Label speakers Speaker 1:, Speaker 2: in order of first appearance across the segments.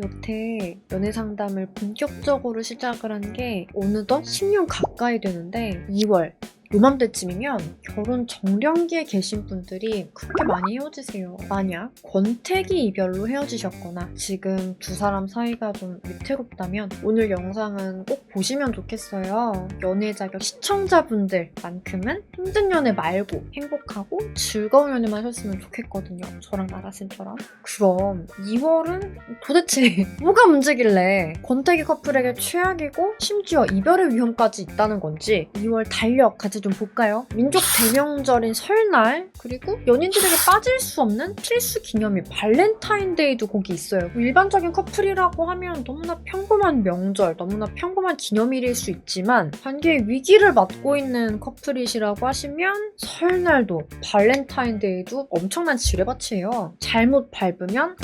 Speaker 1: 여태 연애 상담을 본격적으로 시작을 한 게 어느덧 10년 가까이 되는데 2월 요맘때쯤이면 결혼 정년기에 계신 분들이 그렇게 많이 헤어지세요. 만약 권태기 이별로 헤어지셨거나 지금 두 사람 사이가 좀 위태롭다면 오늘 영상은 꼭 보시면 좋겠어요. 연애 자격 시청자분들만큼은 힘든 연애 말고 행복하고 즐거운 연애만 하셨으면 좋겠거든요. 저랑 나라쌤처럼. 그럼 2월은 도대체 뭐가 문제길래 권태기 커플에게 최악이고 심지어 이별의 위험까지 있다는 건지 2월 달력 같이 좀 볼까요? 민족 대명절인 설날 그리고 연인들에게 빠질 수 없는 필수 기념일 발렌타인데이도 거기 있어요. 일반적인 커플이라고 하면 너무나 평범한 명절, 너무나 평범한 기념일일 수 있지만 관계의 위기를 맞고 있는 커플이시라고 하시면 설날도 발렌타인데이도 엄청난 지뢰밭이에요. 잘못 밟으면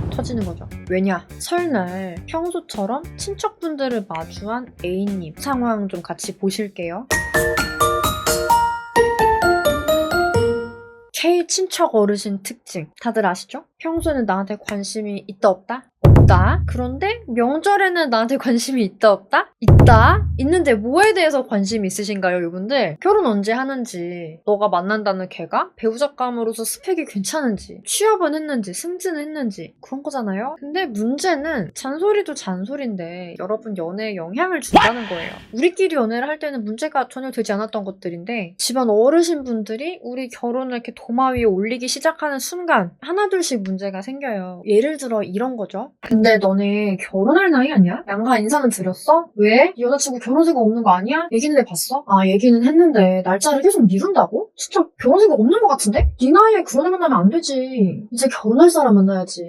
Speaker 1: 터지는 거죠. 왜냐? 설날 평소처럼 친척분들을 마주한 A님 상황 좀 같이 보실게요. K 친척 어르신 특징 다들 아시죠? 평소에는 나한테 관심이 있다 없다? 없다. 그런데 명절에는 나한테 관심이 있다 없다? 있다. 있는데 뭐에 대해서 관심이 있으신가요, 이분들? 결혼 언제 하는지, 너가 만난다는 걔가 배우자감으로서 스펙이 괜찮은지, 취업은 했는지, 승진은 했는지 그런 거잖아요? 근데 문제는 잔소리도 잔소리인데 여러분 연애에 영향을 준다는 거예요. 우리끼리 연애를 할 때는 문제가 전혀 되지 않았던 것들인데 집안 어르신분들이 우리 결혼을 이렇게 도마 위에 올리기 시작하는 순간 하나둘씩 문제가 생겨요. 예를 들어 이런 거죠. 근데 너네 결혼할 나이 아니야? 양가 인사는 드렸어? 왜? 여자친구 결혼 생각 없는 거 아니야? 얘기는 해봤어? 아 얘기는 했는데 날짜를 계속 미룬다고? 진짜 결혼 생각 없는 것 같은데? 네 나이에 그런 애 만나면 안 되지. 이제 결혼할 사람 만나야지.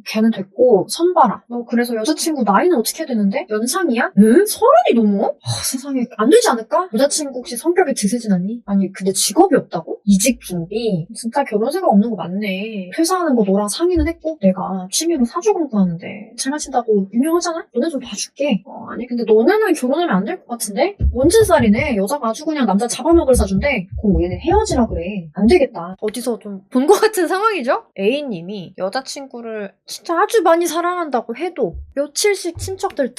Speaker 1: 걔는 됐고 선 봐라. 너 그래서 여자친구 나이는 어떻게 해야 되는데? 연상이야? 응? 30이 넘어? 세상에 안 되지 않을까? 여자친구 혹시 성격이 드세진 않니? 아니 근데 직업이 없다고? 이직 준비? 진짜 결혼 생각 없는 거 맞네. 퇴사하는 거 너랑 상의는 했고 내가 취미로 사주 공부하는데 잘 마신다고 유명하잖아? 너네 좀 봐줄게. 아니 근데 너네는 결혼하면 안 될 것 같은데? 원진살이네. 여자가 아주 그냥 남자 잡아먹을 사준대. 그럼 얘네 헤어지라 그래. 안 되겠다. 어디서 좀 본 것 같은 상황이죠? A님이 여자친구를 진짜 아주 많이 사랑한다고 해도 며칠씩 친척들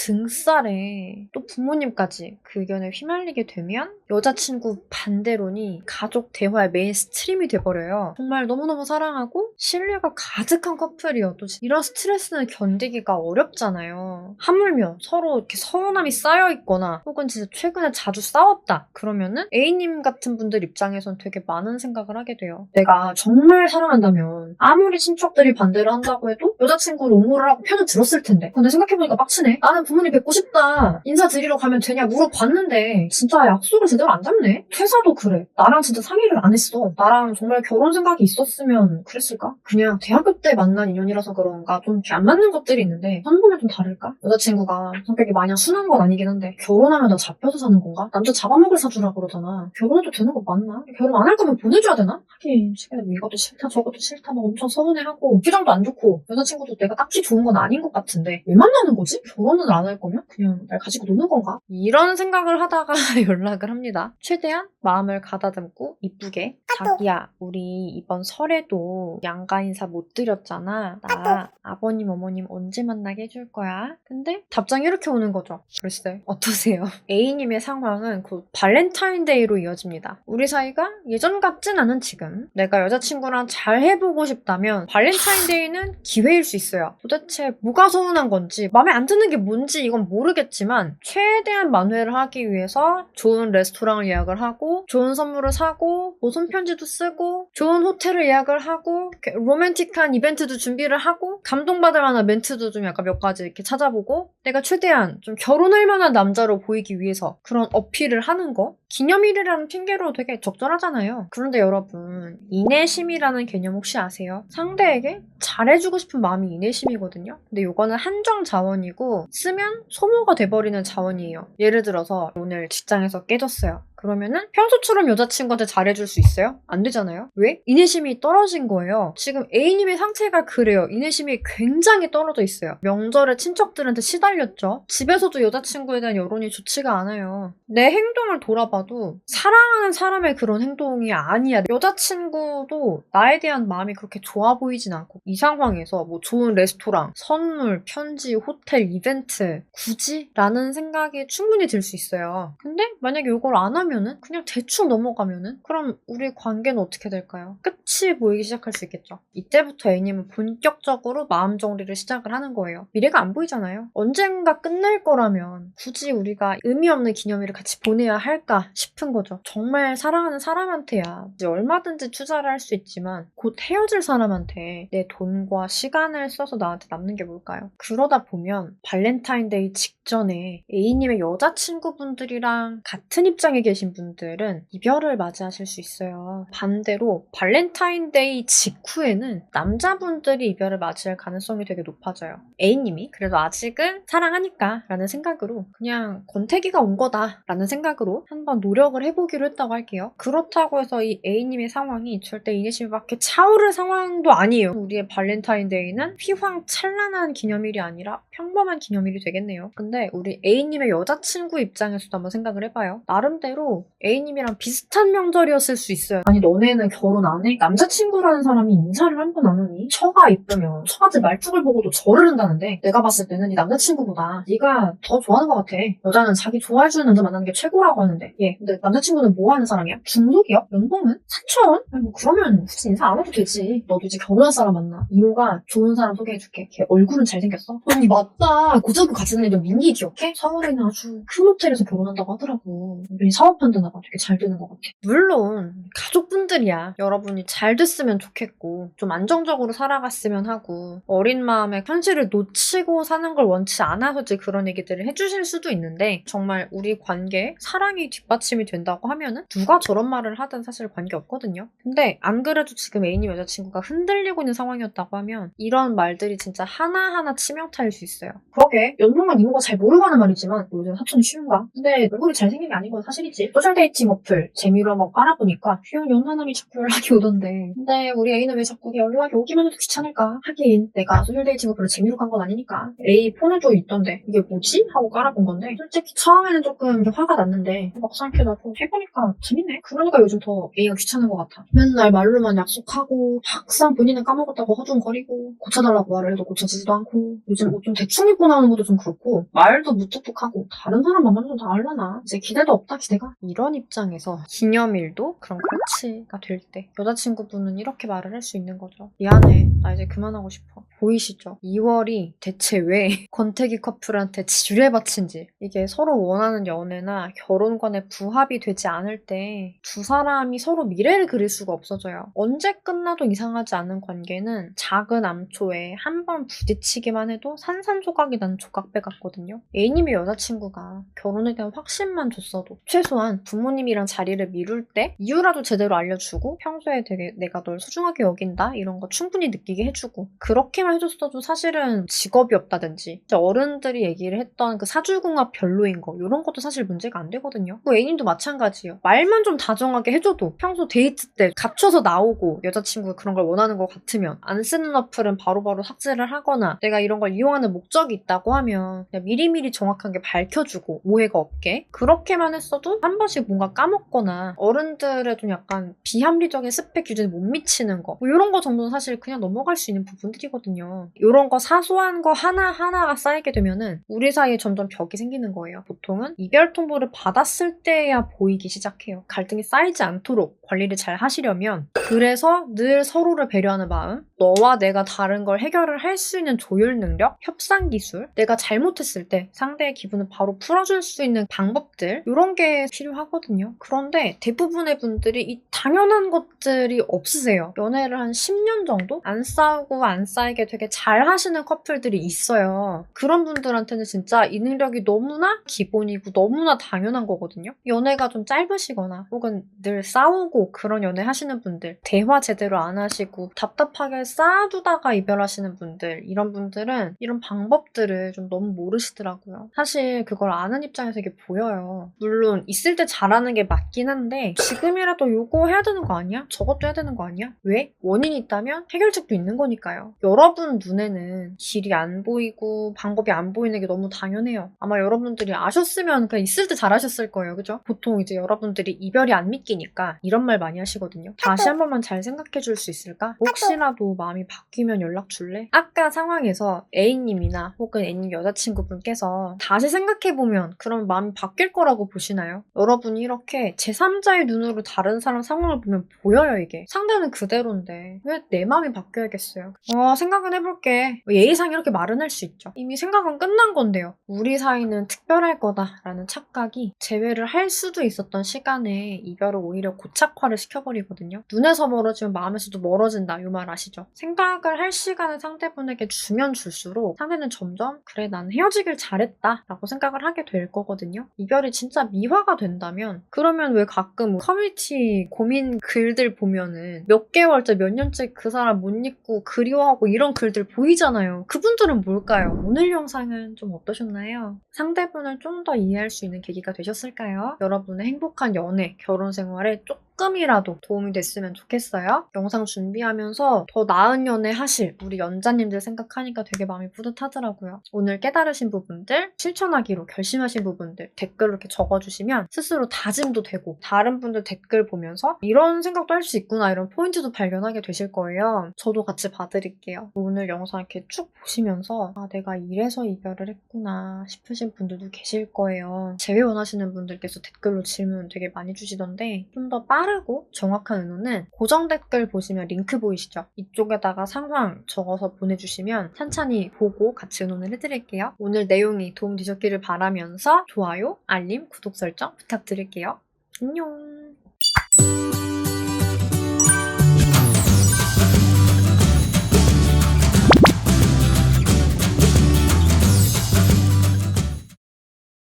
Speaker 1: 등살에 또 부모님까지 그 의견에 휘말리게 되면 여자친구 반대론이 가족 대화의 메인 스트림이 돼버려요. 정말 너무너무 사랑하고 신뢰가 가득한 커플이어도 이런 스트레스는 견디기가 어렵잖아요. 하물며 서로 이렇게 서운함이 쌓여있거나 혹은 진짜 최근에 자주 싸웠다 그러면은 A님 같은 분들 입장에선 되게 많은 생각을 하게 돼요. 내가 정말 사랑한다면 아무리 친척들이 반대를 한다고 해도 여자친구를 옹호를 하고 편을 들었을 텐데 근데 생각해보니까 빡치네. 나는 부모님 뵙고 싶다. 인사드리러 가면 되냐 물어봤는데 진짜 약속을 제대로 안 잡네. 퇴사도 그래. 나랑 진짜 상의를 안 했어. 나랑 정말 결혼 생각이 있었으면 그랬을까? 그냥 대학교 때 만난 인연이라서 그런가 좀 이렇게 안 맞는 것들이 있는데 선보면 좀 다를까? 여자친구가 성격이 마냥 순한 건 아니긴 한데 결혼하면 나 잡혀서 사는 건가? 남자 잡아먹을 사주라 그러잖아. 결혼해도 되는 거 맞나? 결혼 안 할 거면 보내줘야 되나? 하긴 시간에 이것도 싫다 저것도 싫다 막 엄청 서운해하고 표정도 안 좋고 여자친구도 내가 딱히 좋은 건 아닌 것 같은데 왜 만나는 거지? 결혼은 안 할 거면 그냥 날 가지고 노는 건가? 이런 생각을 하다가 연락을 합니다. 최대한 마음을 가다듬고 이쁘게 자기야 우리 이번 설에도 양가 인사 못 드렸잖아. 나 아버님 어머님 언제 만나게 해줄 거야? 근데 답장이 이렇게 오는 거죠. 글쎄 어떠세요? A님의 상황은 곧 발렌타인데이로 이어집니다. 우리 사이가 예전 같진 않은 지금 내가 여자친구랑 잘 해보고 싶다면 발렌타인데이는 기회일 수 있어요. 도대체 뭐가 서운한 건지 마음에 안 드는 게 뭔지 이건 모르겠지만 최대한 만회를 하기 위해서 좋은 레스토랑을 예약을 하고 좋은 선물을 사고 뭐 손편지도 쓰고 좋은 호텔을 예약을 하고 로맨틱한 이벤트도 준비를 하고 감동받을 만한 멘트도 좀 약간 몇 가지 이렇게 찾아보고 내가 최대한 좀 결혼할 만한 남자로 보이기 위해서 그런 어필을 하는 거 기념일이라는 핑계로 되게 적절하잖아요. 그런데 여러분 인내심이라는 개념 혹시 아세요? 상대에게 잘해주고 싶은 마음이 인내심이거든요. 근데 이거는 한정 자원이고 쓰면 소모가 돼버리는 자원이에요. 예를 들어서 오늘 직장에서 깨졌어요. 그러면은 평소처럼 여자친구한테 잘해줄 수 있어요? 안 되잖아요? 왜? 인내심이 떨어진 거예요. 지금 A님의 상태가 그래요. 인내심이 굉장히 떨어져 있어요. 명절에 친척들한테 시달렸죠. 집에서도 여자친구에 대한 여론이 좋지가 않아요. 내 행동을 돌아봐. 봐도 사랑하는 사람의 그런 행동이 아니야. 여자친구도 나에 대한 마음이 그렇게 좋아 보이진 않고 이 상황에서 뭐 좋은 레스토랑, 선물, 편지, 호텔, 이벤트 굳이? 라는 생각이 충분히 들 수 있어요. 근데 만약에 이걸 안 하면은 그냥 대충 넘어가면은 그럼 우리 관계는 어떻게 될까요? 끝이 보이기 시작할 수 있겠죠. 이때부터 A님은 본격적으로 마음 정리를 시작을 하는 거예요. 미래가 안 보이잖아요. 언젠가 끝날 거라면 굳이 우리가 의미 없는 기념일을 같이 보내야 할까 싶은 거죠. 정말 사랑하는 사람한테야 이제 얼마든지 투자를 할 수 있지만 곧 헤어질 사람한테 내 돈과 시간을 써서 나한테 남는 게 뭘까요? 그러다 보면 발렌타인데이 직전에 A님의 여자친구분들이랑 같은 입장에 계신 분들은 이별을 맞이하실 수 있어요. 반대로 발렌타인데이 직후에는 남자분들이 이별을 맞이할 가능성이 되게 높아져요. A님이 그래도 아직은 사랑하니까 라는 생각으로 그냥 권태기가 온 거다 라는 생각으로 한번 노력을 해보기로 했다고 할게요. 그렇다고 해서 이 A님의 상황이 절대 이니시미 밖에 차오를 상황도 아니에요. 우리의 발렌타인데이는 휘황찬란한 기념일이 아니라 평범한 기념일이 되겠네요. 근데 우리 A님의 여자친구 입장에서도 한번 생각을 해봐요. 나름대로 A님이랑 비슷한 명절이었을 수 있어요. 아니 너네는 결혼 안 해? 남자친구라는 사람이 인사를 한 번 안 하니? 처가 이쁘면 처가집 말뚝을 보고도 절을 한다는데 내가 봤을 때는 이 남자친구보다 네가 더 좋아하는 것 같아. 여자는 자기 좋아해주는 남자 만나는 게 최고라고 하는데 얘 근데 남자친구는 뭐 하는 사람이야? 중독이야? 연봉은? 4천? 아니 뭐 그러면 굳이 인사 안 해도 되지. 너도 이제 결혼할 사람 만나. 이모가 좋은 사람 소개해줄게. 걔 얼굴은 잘생겼어? 언니 맞다. 고등학교 같이 다니던 민기 기억해? 서울에는 아주 큰 호텔에서 결혼한다고 하더라고. 우리 사업한다나 봐. 되게 잘 되는 것 같아. 물론 가족분들이야. 여러분이 잘 됐으면 좋겠고 좀 안정적으로 살아갔으면 하고 어린 마음에 현실을 놓치고 사는 걸 원치 않아서 이제 그런 얘기들을 해주실 수도 있는데 정말 우리 관계에 사랑이 뒷받침이 된다고 하면은 누가 저런 말을 하든 사실 관계없거든요. 근데 안 그래도 지금 A님 여자친구가 흔들리고 있는 상황이었다고 하면 이런 말들이 진짜 하나하나 치명타일 수 있어요. 그러게 연봉은 이모가 잘 모르고 하는 말이지만 요즘 사촌이 쉬운가? 근데 얼굴이 잘생긴 게 아닌 건 사실이지. 소셜데이팅 어플 재미로 한번 깔아보니까 귀여운 연하남이 자꾸 연락이 오던데 근데 우리 A는 왜 자꾸 연락이 오기만 해도 귀찮을까? 하긴 내가 소셜데이팅 어플을 재미로 간 건 아니니까 A 폰에도 있던데 이게 뭐지? 하고 깔아본 건데 솔직히 처음에는 조금 화가 났는데 막상 이렇게 나도 해보니까 재밌네. 그러니까 요즘 더 A가 귀찮은 것 같아. 맨날 말로만 약속하고 막상 본인은 까먹었다고 허둥거리고 고쳐달라고 말을 해도 고쳐지지도 않고 요즘 옷 좀 대충 입고 나오는 것도 좀 그렇고 말도 무뚝뚝하고 다른 사람 만나면 좀 다 알라나. 이제 기대도 없다 기대가. 이런 입장에서 기념일도 그런 코치가 될 때 여자친구분은 이렇게 말을 할 수 있는 거죠. 미안해. 나 이제 그만하고 싶어. 보이시죠? 2월이 대체 왜 권태기 커플한테 지뢰밭인지. 이게 서로 원하는 연애나 결혼관에 부합이 되지 않을 때 두 사람이 서로 미래를 그릴 수가 없어져요. 언제 끝나도 이상하지 않은 관계는 작은 암초에 한 번 부딪히기만 해도 산산조각이 나는 조각배 같거든요. A님의 여자친구가 결혼에 대한 확신만 줬어도 최소한 부모님이랑 자리를 미룰 때 이유라도 제대로 알려주고 평소에 되게 내가 널 소중하게 여긴다 이런 거 충분히 느끼게 해주고 그렇게만 해줬어도 사실은 직업이 없다든지 어른들이 얘기를 했던 그 사주궁합 별로인 거 이런 것도 사실 문제가 안 되거든요. 뭐 A님도 마찬가지예요. 말만 좀 다정하게 해줘도 평소 데이트 때 갖춰서 나오고 여자친구가 그런 걸 원하는 것 같으면 안 쓰는 어플은 바로바로 삭제를 하거나 내가 이런 걸 이용하는 목적이 있다고 하면 그냥 미리미리 정확하게 밝혀주고 오해가 없게 그렇게만 했어도 한 번씩 뭔가 까먹거나 어른들의 좀 약간 비합리적인 스펙 기준에 못 미치는 거 뭐 이런 거 정도는 사실 그냥 넘어갈 수 있는 부분들이거든요. 이런 거 사소한 거 하나하나가 쌓이게 되면은 우리 사이에 점점 벽이 생기는 거예요. 보통은 이별 통보를 받았을 때야 보이기 시작해요. 갈등이 쌓이지 않도록 관리를 잘 하시려면 그래서 늘 서로를 배려하는 마음 너와 내가 다른 걸 해결을 할 수 있는 조율 능력, 협상 기술 내가 잘못했을 때 상대의 기분을 바로 풀어줄 수 있는 방법들 이런 게 필요하거든요. 그런데 대부분의 분들이 이 당연한 것들이 없으세요. 연애를 한 10년 정도 안 싸우고 안 쌓이게 되게 잘 하시는 커플들이 있어요. 그런 분들한테는 진짜 이 능력이 너무나 기본이고 너무나 당연한 거거든요. 연애가 좀 짧으시거나 혹은 늘 싸우고 그런 연애 하시는 분들 대화 제대로 안 하시고 답답하게 쌓아두다가 이별하시는 분들, 이런 분들은 이런 방법들을 좀 너무 모르시더라고요. 사실 그걸 아는 입장에서 이게 보여요. 물론 있을 때 잘하는 게 맞긴 한데 지금이라도 요거 해야 되는 거 아니야? 저것도 해야 되는 거 아니야? 왜? 원인이 있다면 해결책도 있는 거니까요. 여러분 눈에는 길이 안 보이고 방법이 안 보이는 게 너무 당연해요. 아마 여러분들이 아셨으면 그냥 있을 때 잘하셨을 거예요. 그죠? 보통 이제 여러분들이 이별이 안 믿기니까 이런 말 많이 하시거든요. 다시 한 번만 잘 생각해 줄 수 있을까? 혹시라도 마음이 바뀌면 연락 줄래? 아까 상황에서 A님이나 혹은 A님 여자친구분께서 다시 생각해보면 그럼 마음이 바뀔 거라고 보시나요? 여러분이 이렇게 제3자의 눈으로 다른 사람 상황을 보면 보여요, 이게. 상대는 그대로인데 왜 내 마음이 바뀌어야겠어요? 생각은 해볼게. 예의상 이렇게 말은 할 수 있죠. 이미 생각은 끝난 건데요. 우리 사이는 특별할 거다라는 착각이 재회를 할 수도 있었던 시간에 이별을 오히려 고착화를 시켜버리거든요. 눈에서 멀어지면 마음에서도 멀어진다, 이 말 아시죠? 생각을 할 시간을 상대분에게 주면 줄수록 상대는 점점 그래, 난 헤어지길 잘했다 라고 생각을 하게 될 거거든요. 이별이 진짜 미화가 된다면 그러면 왜 가끔 커뮤니티 고민 글들 보면은 몇 개월째 몇 년째 그 사람 못 잊고 그리워하고 이런 글들 보이잖아요. 그분들은 뭘까요? 오늘 영상은 좀 어떠셨나요? 상대분을 좀 더 이해할 수 있는 계기가 되셨을까요? 여러분의 행복한 연애, 결혼 생활에 조금이라도 도움이 됐으면 좋겠어요. 영상 준비하면서 더 나은 연애 하실 우리 연자님들 생각하니까 되게 마음이 뿌듯하더라고요. 오늘 깨달으신 부분들, 실천하기로 결심하신 부분들 댓글로 이렇게 적어주시면 스스로 다짐도 되고 다른 분들 댓글 보면서 이런 생각도 할 수 있구나, 이런 포인트도 발견하게 되실 거예요. 저도 같이 봐드릴게요. 오늘 영상 이렇게 쭉 보시면서 내가 이래서 이별을 했구나 싶으신 분들도 계실 거예요. 재회 원하시는 분들께서 댓글로 질문 되게 많이 주시던데 좀 더 빠르고 정확한 의논은 고정 댓글 보시면 링크 보이시죠? 이쪽에다가 상황 적어서 보내주시면 찬찬히 보고 같이 의논을 해드릴게요. 오늘 내용이 도움 되셨기를 바라면서 좋아요, 알림, 구독 설정 부탁드릴게요. 안녕.